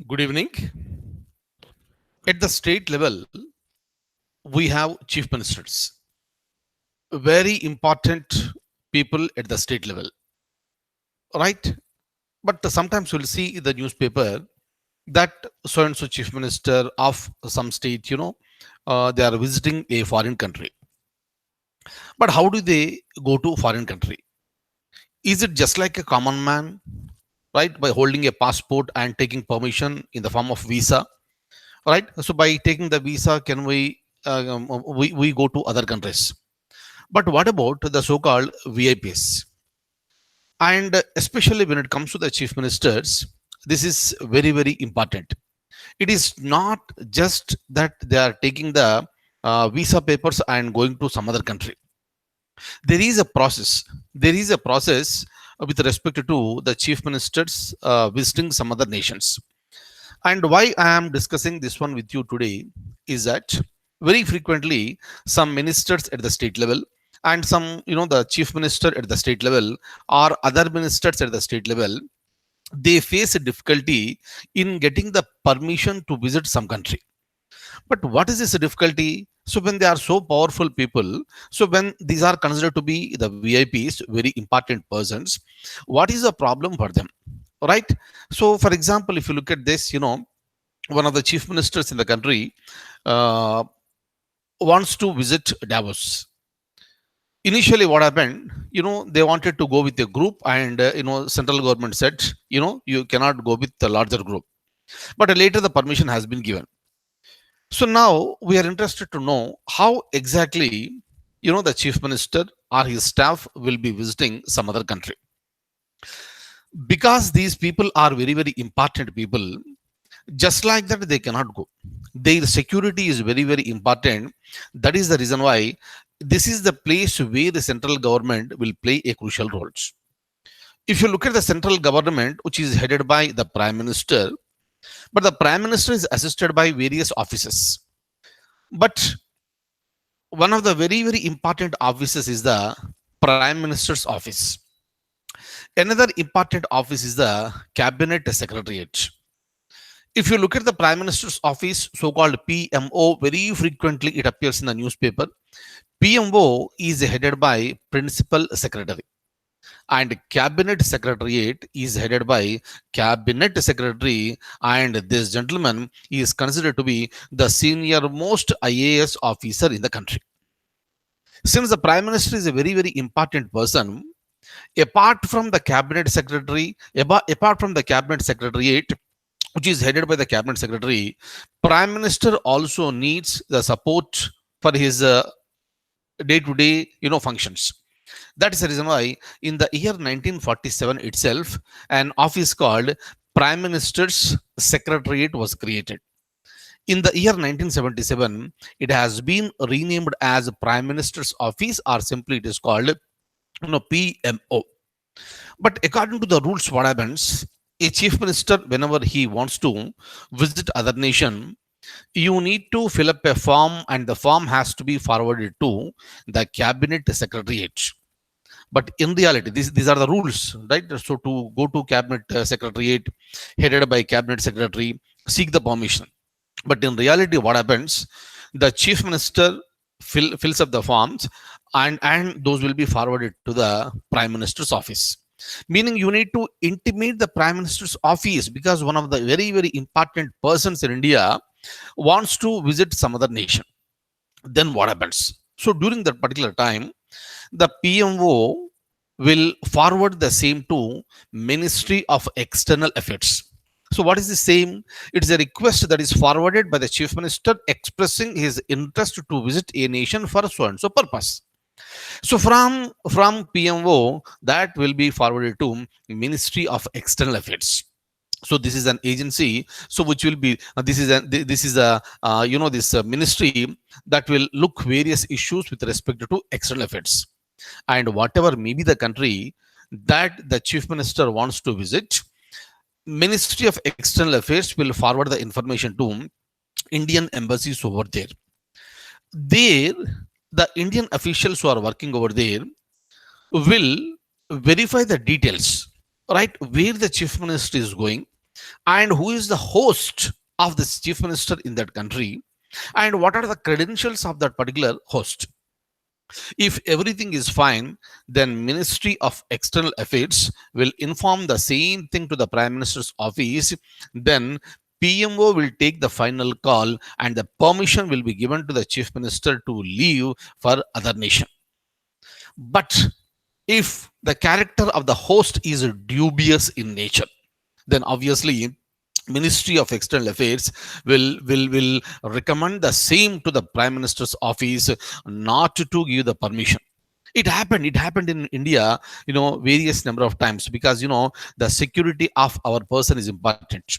Good evening. At the state level, we have chief ministers, very important people at the state level, right? But sometimes we'll see in the newspaper that so and so chief minister of some state, they are visiting a foreign country. But how do they go to foreign country? Is it just like a common man, right? By holding a passport and taking permission in the form of visa, right? So by taking the visa, can we go to other countries? But what about the so-called VIPs? And especially when it comes to the chief ministers, this is very, very important. It is not just that they are taking the visa papers and going to some other country. There is a process. There is a process with respect to the chief ministers visiting some other nations. And why I am discussing this one with you today is that very frequently some ministers at the state level and some, the chief minister at the state level or other ministers at the state level, they face a difficulty in getting the permission to visit some country. But what is this difficulty? So when they are so powerful people, so when these are considered to be the VIPs, very important persons, what is the problem for them? Right? So for example, if you look at this, one of the chief ministers in the country uh, wants to visit Davos. Initially, what happened? They wanted to go with a group, and central government said, you cannot go with the larger group. But later, the permission has been given. So now we are interested to know how exactly, the chief minister or his staff will be visiting some other country. Because these people are very, very important people, just like that they cannot go. Their security is very, very important. That is the reason why this is the place where the central government will play a crucial role. If you look at the central government, which is headed by the prime minister, but the prime minister is assisted by various offices. But one of the very, very important offices is the prime minister's office. Another important office is the cabinet secretariat. If you look at the prime minister's office, so-called PMO, very frequently it appears in the newspaper. PMO is headed by principal secretary, and cabinet secretariat is headed by cabinet secretary, and this gentleman is considered to be the senior most IAS officer in the country. Since the prime minister is a very, very important person, apart from the cabinet secretary, apart from the cabinet secretariat, which is headed by the cabinet secretary, prime minister also needs the support for his day-to-day, functions. That is the reason why in the year 1947 itself, an office called Prime Minister's Secretariat was created. In the year 1977, it has been renamed as Prime Minister's Office, or simply it is called PMO. But according to the rules, what happens? A chief minister, whenever he wants to visit other nation, you need to fill up a form, and the form has to be forwarded to the cabinet secretariat. But in reality, these are the rules, right? So to go to cabinet secretariat headed by cabinet secretary, seek the permission. But in reality, what happens? The chief minister fills up the forms, and those will be forwarded to the prime minister's office. Meaning you need to intimate the prime minister's office, because one of the very, very important persons in India wants to visit some other nation. Then what happens? So during that particular time, the PMO will forward the same to Ministry of External Affairs. So what is the same? It is a request that is forwarded by the chief minister expressing his interest to visit a nation for so and so purpose. So from PMO, that will be forwarded to Ministry of External Affairs. So this is an agency, so which will be this is a this ministry that will look various issues with respect to external affairs, and whatever may be the country that the chief minister wants to visit, Ministry of External Affairs will forward the information to Indian embassies over there. There, the Indian officials who are working over there will verify the details, right? Where the chief minister is going, and who is the host of this chief minister in that country, and what are the credentials of that particular host. If everything is fine, then Ministry of External Affairs will inform the same thing to the Prime Minister's office. Then PMO will take the final call and the permission will be given to the Chief Minister to leave for other nation. But if the character of the host is dubious in nature, then obviously Ministry of External Affairs will recommend the same to the Prime Minister's office not to give the permission. It happened in India, various number of times, because the security of our person is important,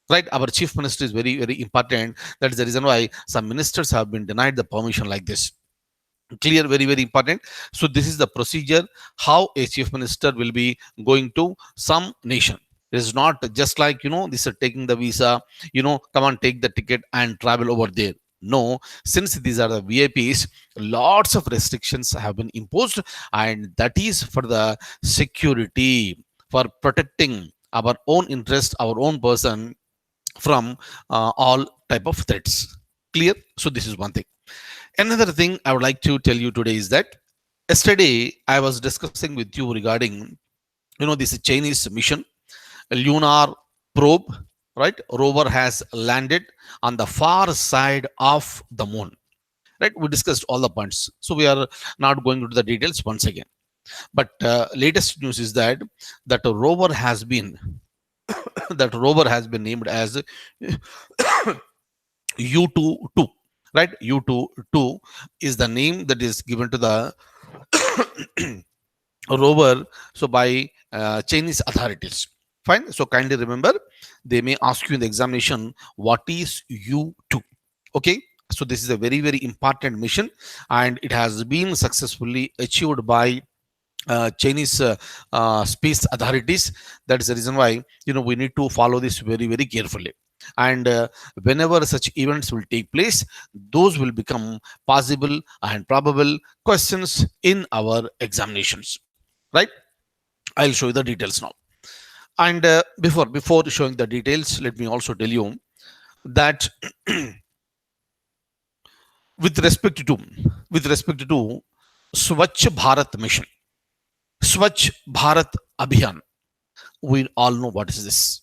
right? Our chief minister is very very important. That is the reason why some ministers have been denied the permission like this. Clear, very very important. So this is the procedure how a chief minister will be going to some nation. It is not just like this is taking the visa, come on, take the ticket and travel over there. No, since these are the VIPs, lots of restrictions have been imposed, and that is for the security, for protecting our own interest, our own person from all type of threats. Clear. So this is one thing. Another thing I would like to tell you today is that yesterday I was discussing with you regarding this Chinese mission, a lunar probe, right? Rover has landed on the far side of the moon, right? We discussed all the points, so we are not going into the details once again. But latest news is that that rover has been that rover has been named as U2, right? U2 is the name that is given to the rover, so by Chinese authorities. Fine. So kindly remember, they may ask you in the examination, what is U2? Okay. So this is a very very important mission, and it has been successfully achieved by Chinese space authorities. That is the reason why we need to follow this very very carefully. And whenever such events will take place, those will become possible and probable questions in our examinations, right? I'll show you the details now. And before showing the details, let me also tell you that with respect to Swachh Bharat Mission, Swachh Bharat Abhiyan, we all know what is this.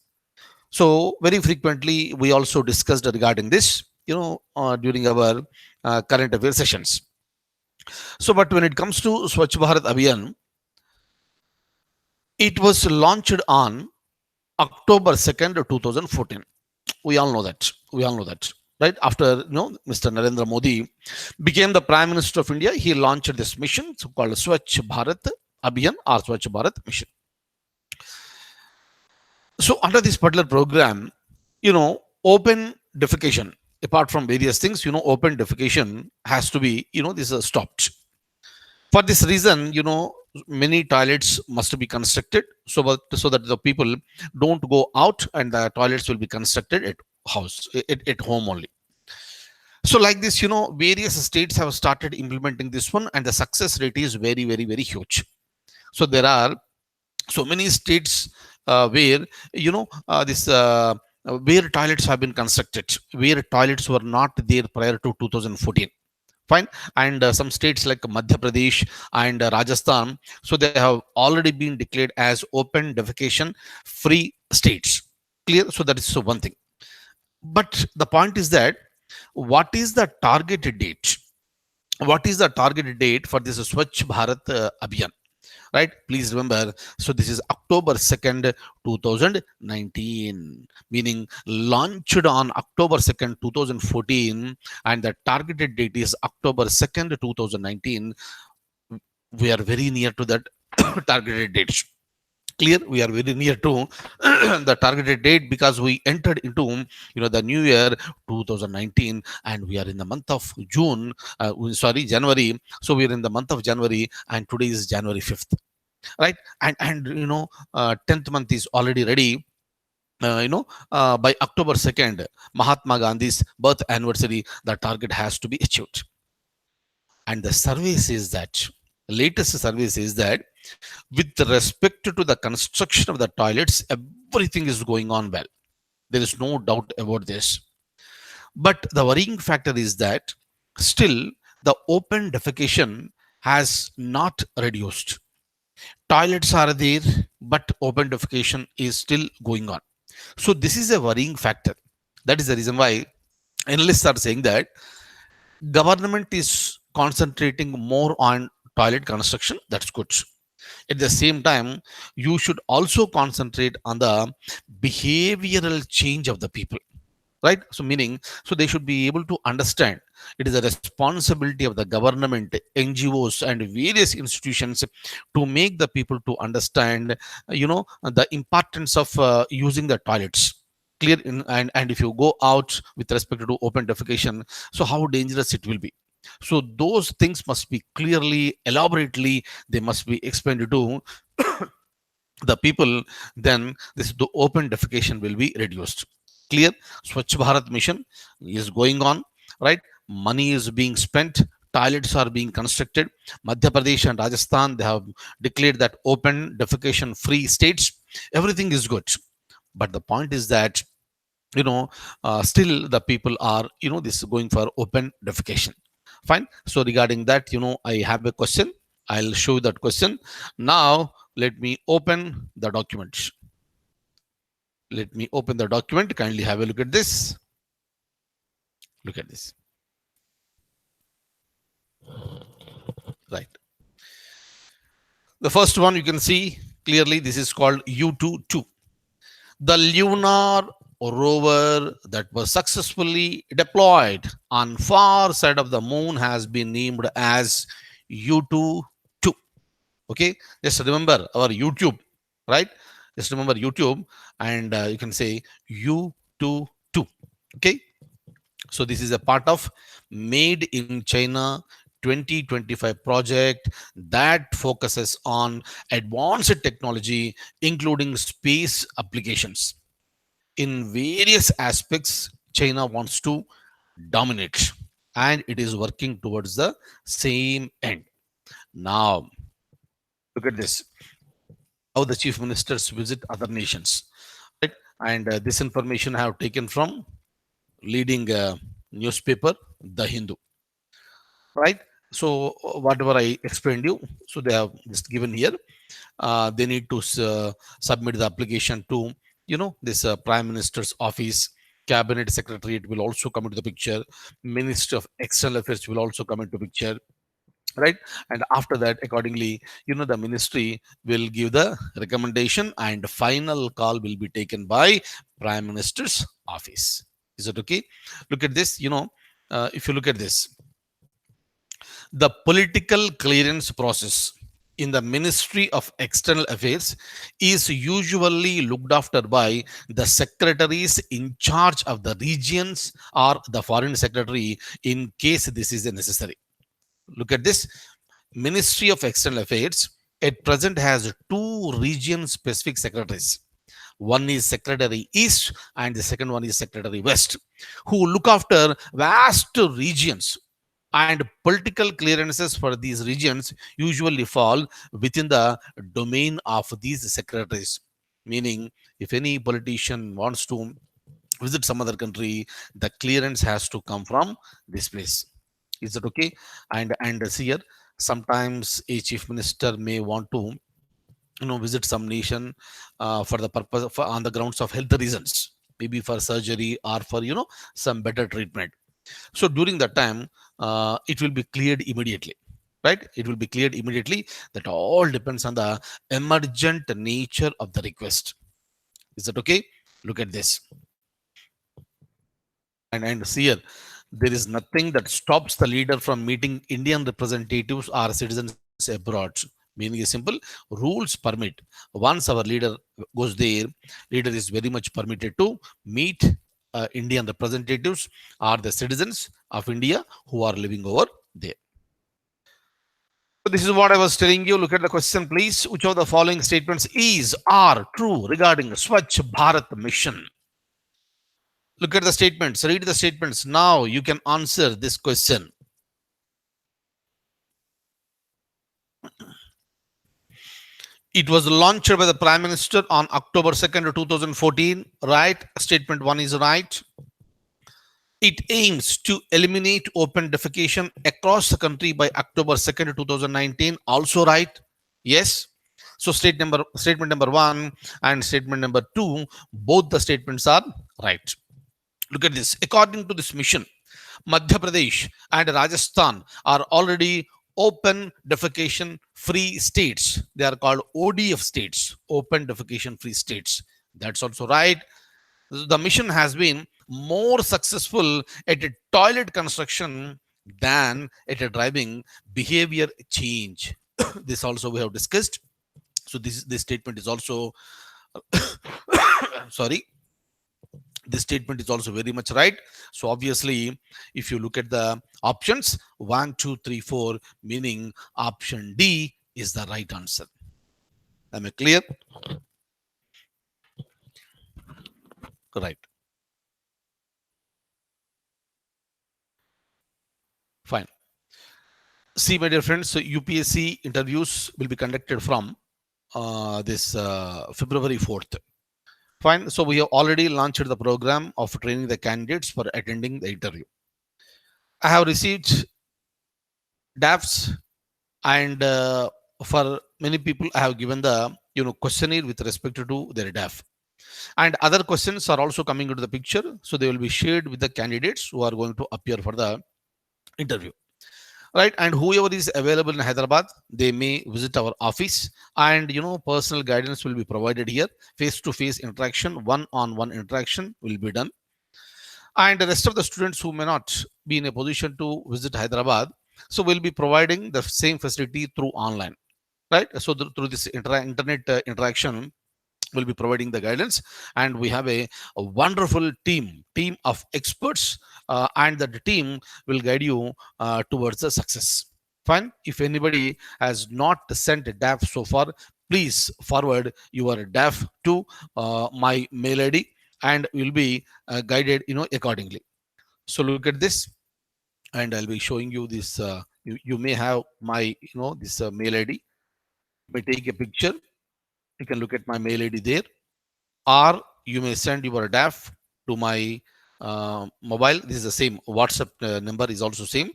So very frequently we also discussed regarding this, during our current affairs sessions. So, but when it comes to Swachh Bharat Abhiyan, it was launched on October 2nd, 2014. We all know that. Right after Mr. Narendra Modi became the Prime Minister of India, he launched this mission called Swachh Bharat Abhiyan or Swachh Bharat Mission. So under this particular program, open defecation, apart from various things, open defecation has to be, this is stopped. For this reason, many toilets must be constructed so that the people don't go out, and the toilets will be constructed at home only. So like this, various states have started implementing this one, and the success rate is very, very, very huge. So there are so many states where where toilets have been constructed, where toilets were not there prior to 2014. Fine. And some states like Madhya Pradesh and Rajasthan, so they have already been declared as open defecation free states. Clear. So that is so one thing. But the point is that what is the targeted date? What is the targeted date for this Swachh Bharat Abhiyan? Right? Please remember. So this is October 2nd, 2019, meaning launched on October 2nd, 2014, and the targeted date is October 2nd, 2019. We are very near to that targeted date. Clear. We are very near to the targeted date, because we entered into the new year 2019, and we are in the month of January. So we are in the month of January, and today is January 5th, right? And 10th month is already ready. By October 2nd, Mahatma Gandhi's birth anniversary, the target has to be achieved. And the survey says that, latest survey says that with respect to the construction of the toilets, everything is going on well. There is no doubt about this. But the worrying factor is that still the open defecation has not reduced. Toilets are there, but open defecation is still going on. So this is a worrying factor. That is the reason why analysts are saying that government is concentrating more on toilet construction. That's good. At the same time, you should also concentrate on the behavioral change of the people, right? So meaning, so they should be able to understand it is a responsibility of the government, NGOs and various institutions to make the people to understand the importance of using the toilets clear in, and if you go out with respect to open defecation, so how dangerous it will be. So those things must be clearly, elaborately, they must be explained to the people. Then this the open defecation will be reduced. Clear? Swachh Bharat mission is going on, right? Money is being spent, toilets are being constructed. Madhya Pradesh and Rajasthan, they have declared that open defecation free states. Everything is good, but the point is that still the people are this is going for open defecation. Fine. So regarding that, I have a question. I'll show you that question. Now let me open the document. Let me open the document. Kindly have a look at this. Look at this. Right. The first one you can see clearly, this is called UTU. The lunar rover that was successfully deployed on far side of the moon has been named as UTU. Okay, just remember our YouTube, right? Just remember YouTube, and you can say UTU. Okay, so this is a part of Made in China 2025 project that focuses on advanced technology, including space applications. In various aspects, China wants to dominate, and it is working towards the same end. Now, look at this. How the chief ministers visit other nations, right? And this information I have taken from leading newspaper, The Hindu, right? So whatever I explained you, so they have just given here. They need to submit the application to this prime minister's office. Cabinet secretariat will also come into the picture. Ministry of External Affairs will also come into picture, right? And after that, accordingly, the ministry will give the recommendation, and final call will be taken by prime minister's office. Is it okay? Look at this. If you look at this, the political clearance process in the Ministry of External Affairs is usually looked after by the secretaries in charge of the regions or the foreign secretary in case this is necessary. Look at this. Ministry of External Affairs at present has two region specific secretaries. One is Secretary East and the second one is Secretary West, who look after vast regions, and political clearances for these regions usually fall within the domain of these secretaries. Meaning, if any politician wants to visit some other country, the clearance has to come from this place. Is that okay? And see here, sometimes a chief minister may want to visit some nation for the purpose on the grounds of health reasons, maybe for surgery or for some better treatment. So during that time, it will be cleared immediately, right? It will be cleared immediately. That all depends on the emergent nature of the request. Is that okay? Look at this. And see here, there is nothing that stops the leader from meeting Indian representatives or citizens abroad. Meaning is simple, rules permit. Once our leader goes there, leader is very much permitted to meet Indian representatives or the citizens of India who are living over there. So this is what I was telling you. Look at the question, please. Which of the following statements is or true regarding Swachh Bharat mission? Look at the statements. Read the statements. Now you can answer this question. It was launched by the Prime Minister on October 2nd, 2014. Right? Statement 1 is right. It aims to eliminate open defecation across the country by October 2nd, 2019. Also right. Yes. So statement number 1 and statement number 2, both the statements are right. Look at this. According to this mission, Madhya Pradesh and Rajasthan are already open defecation free states. They are called ODF states, open defecation free states. That's also right. The mission has been more successful at a toilet construction than at a driving behavior change. This also we have discussed. So this statement is also sorry, this statement is also very much right. So obviously, if you look at the options 1, 2, 3, 4, meaning option D is the right answer. Am I clear? Right. Fine. See, my dear friends, so UPSC interviews will be conducted from this February 4th. Fine. So we have already launched the program of training the candidates for attending the interview. I have received DAFs, and for many people, I have given the questionnaire with respect to their DAF. And other questions are also coming into the picture. So they will be shared with the candidates who are going to appear for the interview. Right, and whoever is available in Hyderabad, they may visit our office, and personal guidance will be provided here. Face-to-face interaction, one-on-one interaction will be done. And the rest of the students who may not be in a position to visit Hyderabad, so we'll be providing the same facility through online. Right, so through this internet interaction, will be providing the guidance, and we have a wonderful team of experts, and that team will guide you towards the success. Fine. If anybody has not sent a DAF so far, please forward your DAF to my mail ID, and will be guided accordingly. So look at this, and I'll be showing you this. You may have my this mail ID. You may take a picture. You can look at my mail ID there, or you may send your DAF to my mobile. This is the same. WhatsApp number is also same.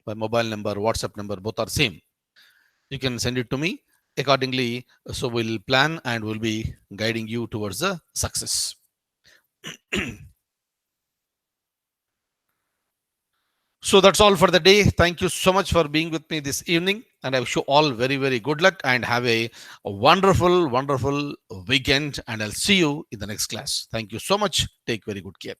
My mobile number, WhatsApp number, both are same. You can send it to me accordingly. So we'll plan and we'll be guiding you towards the success. So that's all for the day. Thank you so much for being with me this evening. And I wish you all very, very good luck and have a wonderful, wonderful weekend. And I'll see you in the next class. Thank you so much. Take very good care.